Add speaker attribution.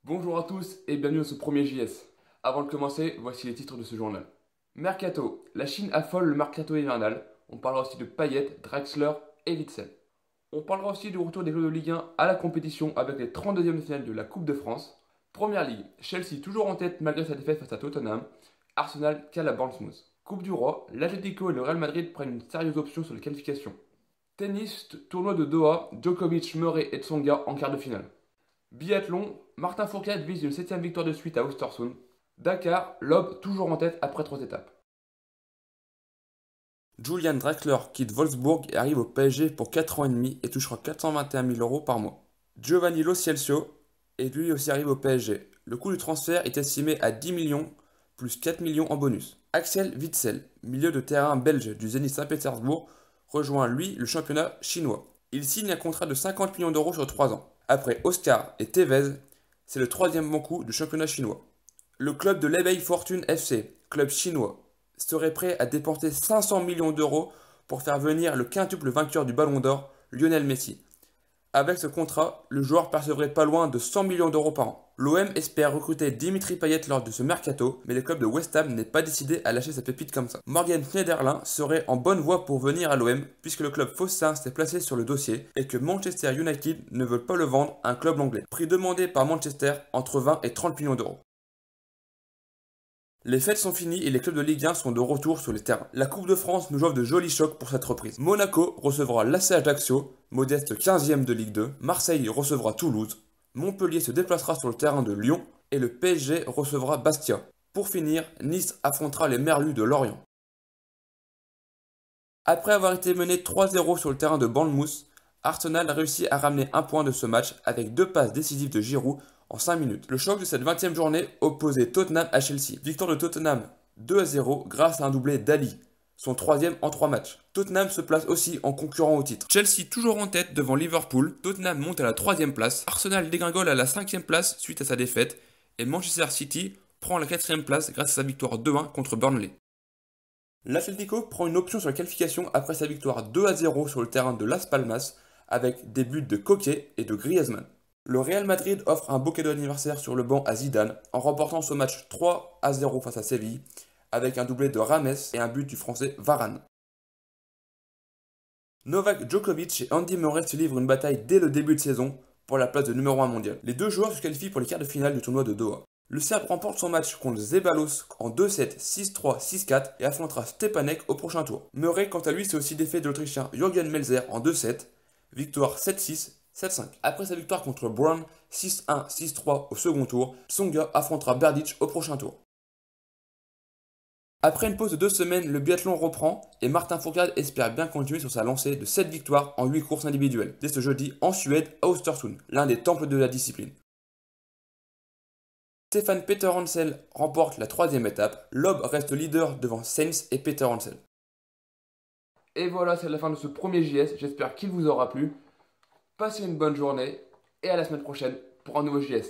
Speaker 1: Bonjour à tous et bienvenue dans ce premier JS. Avant de commencer, voici les titres de ce journal. Mercato. La Chine affole le mercato hivernal. On parlera aussi de Payet, Draxler et Witsel. On parlera aussi du retour des clubs de Ligue 1 à la compétition avec les 32e de finale de la Coupe de France. Première Ligue. Chelsea toujours en tête malgré sa défaite face à Tottenham. Arsenal cale à Bournemouth. Coupe du Roi. L'Atlético et le Real Madrid prennent une sérieuse option sur les qualifications. Tennis. Tournoi de Doha. Djokovic, Murray et Tsonga en quart de finale. Biathlon, Martin Fourcade vise une 7ème victoire de suite à Östersund. Dakar, Loeb toujours en tête après 3 étapes. Julian Draxler quitte Wolfsburg et arrive au PSG pour 4 ans et demi et touchera 421 000 euros par mois. Giovanni Lo Celso est lui aussi arrivé au PSG. Le coût du transfert est estimé à 10 millions plus 4 millions en bonus. Axel Witsel, milieu de terrain belge du Zénith Saint-Pétersbourg, rejoint lui le championnat chinois. Il signe un contrat de 50 millions d'euros sur 3 ans. Après Oscar et Tevez, c'est le troisième bon coup du championnat chinois. Le club de l'Ebei Fortune FC, club chinois, serait prêt à dépenser 500 millions d'euros pour faire venir le quintuple vainqueur du Ballon d'Or, Lionel Messi. Avec ce contrat, le joueur percevrait pas loin de 100 millions d'euros par an. L'OM espère recruter Dimitri Payet lors de ce mercato, mais le club de West Ham n'est pas décidé à lâcher sa pépite comme ça. Morgan Schneiderlin serait en bonne voie pour venir à l'OM, puisque le club phocéen s'est placé sur le dossier et que Manchester United ne veut pas le vendre à un club anglais. Prix demandé par Manchester entre 20 et 30 millions d'euros. Les fêtes sont finies et les clubs de Ligue 1 sont de retour sur les terrains. La Coupe de France nous offre de jolis chocs pour cette reprise. Monaco recevra l'AC Ajaccio, modeste 15e de Ligue 2. Marseille recevra Toulouse. Montpellier se déplacera sur le terrain de Lyon et le PSG recevra Bastia. Pour finir, Nice affrontera les Merlus de Lorient. Après avoir été mené 3-0 sur le terrain de Bournemouth, Arsenal réussit à ramener un point de ce match avec 2 passes décisives de Giroud en 5 minutes. Le choc de cette 20e journée opposait Tottenham à Chelsea. Victoire de Tottenham 2-0 grâce à un doublé d'Ali, son troisième en 3 matchs. Tottenham se place aussi en concurrent au titre. Chelsea toujours en tête devant Liverpool, Tottenham monte à la 3e place, Arsenal dégringole à la 5e place suite à sa défaite, et Manchester City prend la 4e place grâce à sa victoire 2-1 contre Burnley. L'Atlético prend une option sur la qualification après sa victoire 2-0 sur le terrain de Las Palmas avec des buts de Coquet et de Griezmann. Le Real Madrid offre un beau cadeau d'anniversaire sur le banc à Zidane en remportant ce match 3-0 face à Séville avec un doublé de Rames et un but du français Varane. Novak Djokovic et Andy Murray se livrent une bataille dès le début de saison pour la place de numéro 1 mondial. Les deux joueurs se qualifient pour les quarts de finale du tournoi de Doha. Le Serbe remporte son match contre Zeballos en 2-7, 6-3, 6-4 et affrontera Stepanek au prochain tour. Murray, quant à lui, s'est aussi défait de l'Autrichien Jürgen Melzer en 2-7, victoire 7-6, 7-5. Après sa victoire contre Brown 6-1, 6-3 au second tour, Tsonga affrontera Berdych au prochain tour. Après une pause de 2 semaines, le biathlon reprend et Martin Fourcade espère bien continuer sur sa lancée de 7 victoires en 8 courses individuelles, dès ce jeudi en Suède à Östersund, l'un des temples de la discipline. Stefan Peter Hansel remporte la 3e étape, Loeb reste leader devant Sainz et Peter Hansel. Et voilà, c'est la fin de ce premier JS, j'espère qu'il vous aura plu. Passez une bonne journée et à la semaine prochaine pour un nouveau JS.